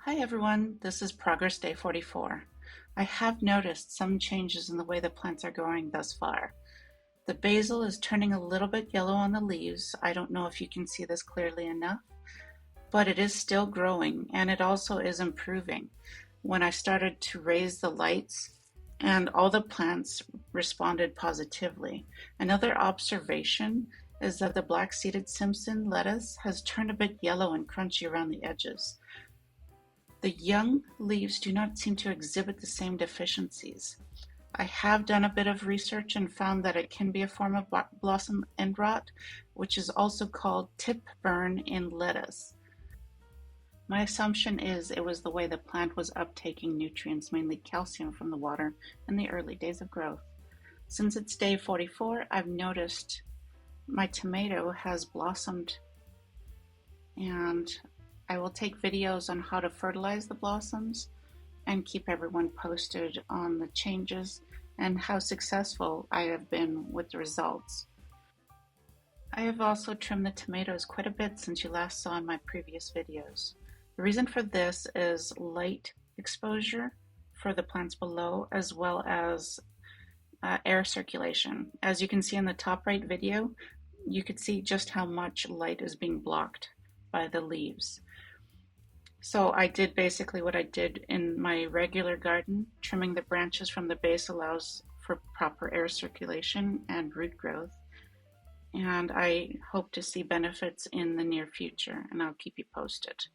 Hi everyone, this is Progress Day 44. I have noticed some changes in the way the plants are growing thus far. The basil is turning a little bit yellow on the leaves. I don't know if you can see this clearly enough, but it is still growing and it also is improving. When I started to raise the lights, and all the plants responded positively. Another observation is that the black-seeded Simpson lettuce has turned a bit yellow and crunchy around the edges. The young leaves do not seem to exhibit the same deficiencies. I have done a bit of research and found that it can be a form of blossom end rot, which is also called tip burn in lettuce. My assumption is it was the way the plant was uptaking nutrients, mainly calcium, from the water in the early days of growth. Since it's day 44, I've noticed my tomato has blossomed, and I will take videos on how to fertilize the blossoms and keep everyone posted on the changes and how successful I have been with the results. I have also trimmed the tomatoes quite a bit since you last saw in my previous videos. The reason for this is light exposure for the plants below, as well as air circulation. As you can see in the top right video, you could see just how much light is being blocked by the leaves. So I did basically what I did in my regular garden. Trimming the branches from the base allows for proper air circulation and root growth. And I hope to see benefits in the near future, and I'll keep you posted.